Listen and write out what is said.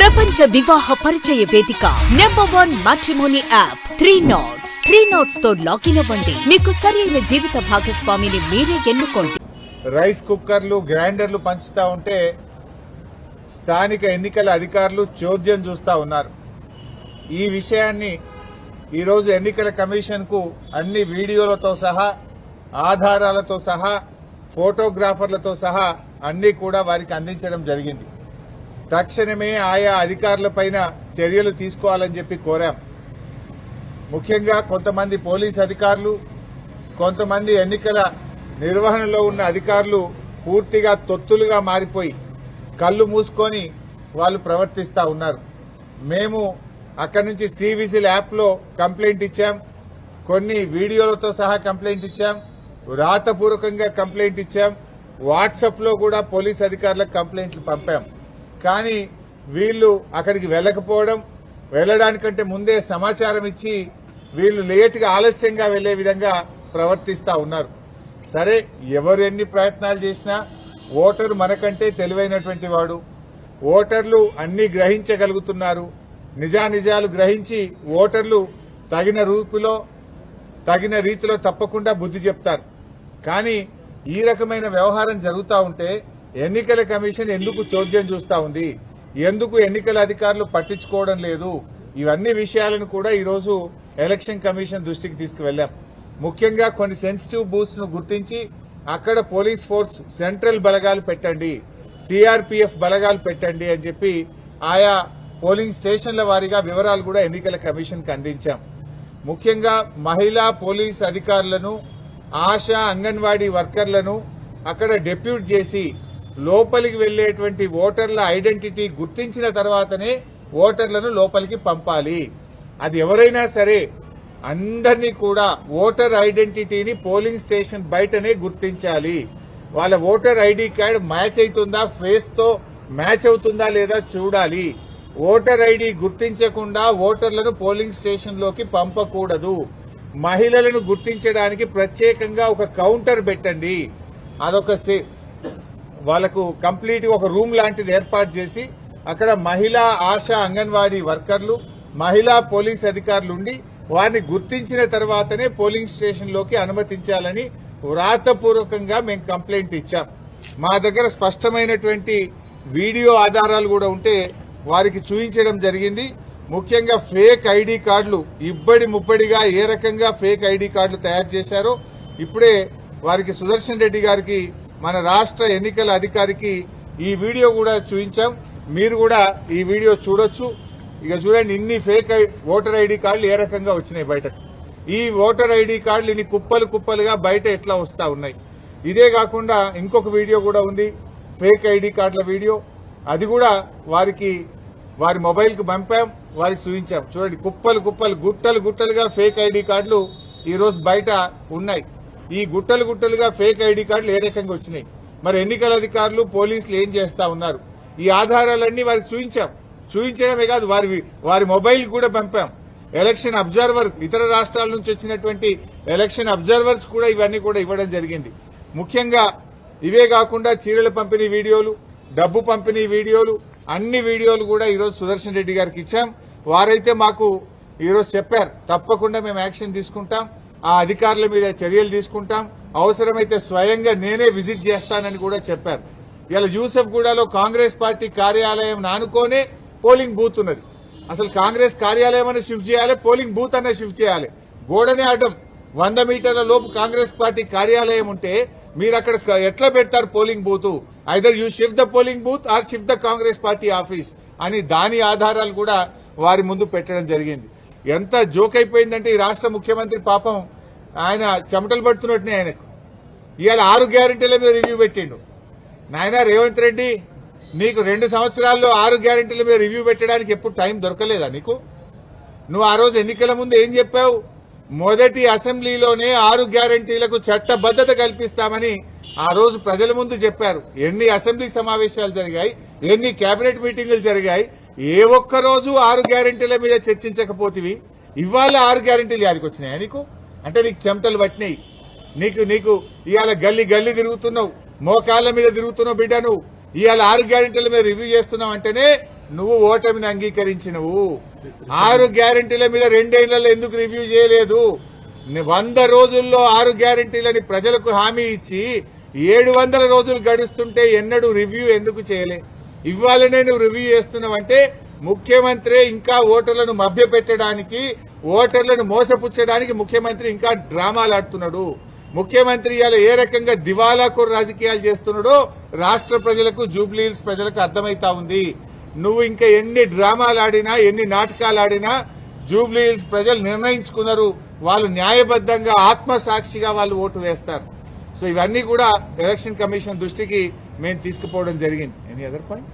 ప్రపంచ వివాహ పరిచయ వేదిక #1 మ్యాట్రిమోనీ యాప్ 3 Knots తో లాగిన్ అవ్వండి. మీకు సరైన జీవిత భాగస్వామిని మీరే ఎన్నుకోండి. రైస్ కుక్కర్లు గ్రైండర్లు పంచుతా ఉంటే స్థానిక ఎన్నికల అధికారులు చోద్యం చూస్తా ఉన్నారు. ఈ విషయాన్ని ఈరోజు ఎన్నికల కమిషన్ కు అన్ని వీడియోలతో సహా ఆధారాలతో సహా ఫోటోగ్రాఫర్లతో సహా అన్ని కూడా వారికి అందించడం జరిగింది. తక్షణమే ఆయా అధికారులపైన చర్యలు తీసుకోవాలని చెప్పి కోరాం. ముఖ్యంగా కొంతమంది పోలీస్ అధికారులు, కొంతమంది ఎన్నికల నిర్వహణలో ఉన్న అధికారులు పూర్తిగా తొత్తులుగా మారిపోయి కళ్లు మూసుకొని వాళ్ళు ప్రవర్తిస్తా ఉన్నారు. మేము అక్కడి నుంచి సివిజిల్ యాప్ లో కంప్లైంట్ ఇచ్చాం, కొన్ని వీడియోలతో సహా కంప్లైంట్ ఇచ్చాం, రాతపూర్వకంగా కంప్లైంట్ ఇచ్చాం, వాట్సాప్ లో కూడా పోలీస్ అధికారులకు కంప్లైంట్లు పంపాం. కానీ వీళ్లు అక్కడికి వెళ్లకపోవడం, వెళ్లడానికంటే ముందే సమాచారం ఇచ్చి వీళ్లు లేటుగా ఆలస్యంగా వెళ్లే విధంగా ప్రవర్తిస్తా ఉన్నారు. సరే, ఎవరు ఎన్ని ప్రయత్నాలు చేసినా ఓటరు మనకంటే తెలివైనటువంటి వాడు. ఓటర్లు అన్ని గ్రహించగలుగుతున్నారు. నిజానిజాలు గ్రహించి ఓటర్లు తగిన రీతిలో తప్పకుండా బుద్ధి చెప్తారు. కానీ ఈ రకమైన వ్యవహారం జరుగుతూ ఉంటే ఎన్నికల కమిషన్ ఎందుకు చోద్యం చూస్తా ఉంది, ఎందుకు ఎన్నికల అధికారులు పట్టించుకోవడం లేదు, ఇవన్నీ విషయాలను కూడా ఈరోజు ఎలక్షన్ కమిషన్ దృష్టికి తీసుకువెళ్లాం. ముఖ్యంగా కొన్ని సెన్సిటివ్ బూత్స్ ను గుర్తించి అక్కడ పోలీస్ ఫోర్స్ సెంట్రల్ బలగాలు పెట్టండి, సిఆర్పీఎఫ్ బలగాలు పెట్టండి అని చెప్పి ఆయా పోలింగ్ స్టేషన్ల వారీగా వివరాలు కూడా ఎన్నికల కమిషన్ కు అందించాం. ముఖ్యంగా మహిళా పోలీస్ అధికారులను, ఆశా అంగన్వాడీ వర్కర్లను అక్కడ డెప్యూట్ చేసి లోపలికి వెళ్లేటువంటి ఓటర్ల ఐడెంటిటీ గుర్తించిన తర్వాతనే ఓటర్లను లోపలికి పంపాలి. అది ఎవరైనా సరే అందరినీ కూడా ఓటర్ ఐడెంటిటీని పోలింగ్ స్టేషన్ బయటనే గుర్తించాలి. వాళ్ళ ఓటర్ ఐడి కార్డ్ మ్యాచ్ అవుతుందా, ఫేస్ తో మ్యాచ్ అవుతుందా లేదా చూడాలి. ఓటర్ ఐడి గుర్తించకుండా ఓటర్లను పోలింగ్ స్టేషన్ లోకి పంపకూడదు. మహిళలను గుర్తించడానికి ప్రత్యేకంగా ఒక కౌంటర్ పెట్టండి. అదొక వాళ్లకు కంప్లీట్ ఒక రూమ్ లాంటిది ఏర్పాటు చేసి అక్కడ మహిళా ఆశా అంగన్వాడీ వర్కర్లు, మహిళా పోలీస్ అధికారులు ఉండి వారిని గుర్తించిన తర్వాతనే పోలింగ్ స్టేషన్ లోకి అనుమతించాలని వ్రాతపూర్వకంగా మేము కంప్లైంట్ ఇచ్చాం. మా దగ్గర స్పష్టమైనటువంటి వీడియో ఆధారాలు కూడా ఉంటే వారికి చూపించడం జరిగింది. ముఖ్యంగా ఫేక్ ఐడి కార్డులు ఇబ్బడి ముబ్బడిగా ఏ రకంగా ఫేక్ ఐడి కార్డులు తయారు చేశారో ఇప్పుడే వారికి సుదర్శన్ రెడ్డి గారికి, మన రాష్ట్ర ఎన్నికల అధికారికి ఈ వీడియో కూడా చూపించాం. మీరు కూడా ఈ వీడియో చూడొచ్చు. ఇక చూడండి, ఇన్ని ఫేక్ ఓటర్ ఐడి కార్డులు ఏ రకంగా వచ్చినాయి బయటకు. ఈ ఓటర్ ఐడి కార్డులు ఇన్ని కుప్పలు కుప్పలుగా బయట ఎట్లా వస్తా ఉన్నాయి. ఇదే కాకుండా ఇంకొక వీడియో కూడా ఉంది, ఫేక్ ఐడి కార్డుల వీడియో. అది కూడా వారి మొబైల్ కు పంపాం, వారికి చూపించాం. చూడండి, కుప్పలు కుప్పలు గుట్టలుగా ఫేక్ ఐడి కార్డులు ఈ రోజు బయట ఉన్నాయి. ఈ గుట్టలుగా ఫేక్ ఐడి కార్డులు ఏ రకంగా వచ్చినాయి, మరి ఎన్నికల అధికారులు పోలీసులు ఏం చేస్తా ఉన్నారు, ఈ ఆధారాలన్నీ వారికి చూపించడమే కాదు వారి మొబైల్ కూడా పంపాం. ఎలక్షన్ అబ్జర్వర్, ఇతర రాష్ట్రాల నుంచి వచ్చినటువంటి ఎలక్షన్ అబ్జర్వర్స్ కూడా ఇవన్నీ కూడా ఇవ్వడం జరిగింది. ముఖ్యంగా ఇవే కాకుండా చీరల పంపిణీ వీడియోలు, డబ్బు పంపిణీ వీడియోలు, అన్ని వీడియోలు కూడా ఈరోజు సుదర్శన్ రెడ్డి గారికి ఇచ్చాం. వారైతే మాకు ఈరోజు చెప్పారు, తప్పకుండా మేము యాక్షన్ తీసుకుంటాం, ఆ అధికారుల మీద చర్యలు తీసుకుంటాం, అవసరమైతే స్వయంగా నేనే విజిట్ చేస్తానని కూడా చెప్పారు. ఇలా యూసఫ్గూడలో కాంగ్రెస్ పార్టీ కార్యాలయం నానుకోనే పోలింగ్ బూత్ ఉన్నది. అసలు కాంగ్రెస్ కార్యాలయం అనే షిఫ్ట్ చేయాలి, పోలింగ్ బూత్ అనే షిఫ్ట్ చేయాలి. గోడనే అడ్డం 100 మీటర్ల లోపు కాంగ్రెస్ పార్టీ కార్యాలయం ఉంటే మీరు అక్కడ ఎట్లా పెడతారు polling booth? Either you shift the polling booth are shift the Congress party office అని దాని ఆధారాలు కూడా వారి ముందు పెట్టడం జరిగింది. ఎంత జోక్ అయిపోయిందంటే ఈ రాష్ట్ర ముఖ్యమంత్రి పాపం ఆయన చెమటలు పడుతున్నట్టునే. ఆయనకు ఇవాళ 6 గ్యారెంటీల మీద రివ్యూ పెట్టిండు. నాయన రేవంత్ రెడ్డి, నీకు 2 సంవత్సరాల్లో 6 గ్యారెంటీల మీద రివ్యూ పెట్టడానికి ఎప్పుడు టైం దొరకలేదా నీకు? నువ్వు ఆ రోజు ఎన్నికల ముందు ఏం చెప్పావు? మొదటి అసెంబ్లీలోనే 6 గ్యారెంటీలకు చట్టబద్దత కల్పిస్తామని ఆ రోజు ప్రజల ముందు చెప్పారు. ఎన్ని అసెంబ్లీ సమావేశాలు జరిగాయి, ఎన్ని కేబినెట్ మీటింగులు జరిగాయి, ఏ ఒక్క రోజు 6 గ్యారెంటీల మీద చర్చించకపోతివి. ఇవాళ 6 గ్యారెంటీలు యాదికి వచ్చినాయా నీకు? అంటే నీకు చెమటలు పట్టినాయి. నీకు ఇవాళ గల్లీ తిరుగుతున్నావు, మోకాళ్ల మీద తిరుగుతున్నావు బిడ్డ. నువ్వు ఇవాళ 6 గ్యారెంటీల మీద రివ్యూ చేస్తున్నావు అంటేనే నువ్వు ఓటమిని అంగీకరించినవు. 6 గ్యారెంటీల మీద 2 ఏళ్లలో ఎందుకు రివ్యూ చేయలేదు? 100 రోజుల్లో 6 గ్యారెంటీలని ప్రజలకు హామీ ఇచ్చి 700 రోజులు గడుస్తుంటే ఎన్నడూ రివ్యూ ఎందుకు చేయలే? ఇవ్వాలనే నువ్వు రివ్యూ చేస్తున్నావంటే ముఖ్యమంత్రి ఇంకా ఓటర్లను మభ్యపెట్టడానికి, ఓటర్లను మోసపుచ్చడానికి ముఖ్యమంత్రి ఇంకా డ్రామాలు ఆడుతున్నాడు. ముఖ్యమంత్రి ఇవాళ ఏ రకంగా దివాలాకోరు రాజకీయాలు చేస్తున్నాడో రాష్ట్ర ప్రజలకు, జూబ్లీ హిల్స్ ప్రజలకు అర్థమైతా ఉంది. నువ్వు ఇంకా ఎన్ని డ్రామాలు ఆడినా, ఎన్ని నాటకాలు ఆడినా జూబ్లీ హిల్స్ ప్రజలు నిర్ణయించుకున్నారు. వాళ్ళు న్యాయబద్దంగా ఆత్మసాక్షిగా వాళ్ళు ఓటు వేస్తారు. సో ఇవన్నీ కూడా ఎలక్షన్ కమిషన్ దృష్టికి మేము తీసుకుపోవడం జరిగింది. Any other point?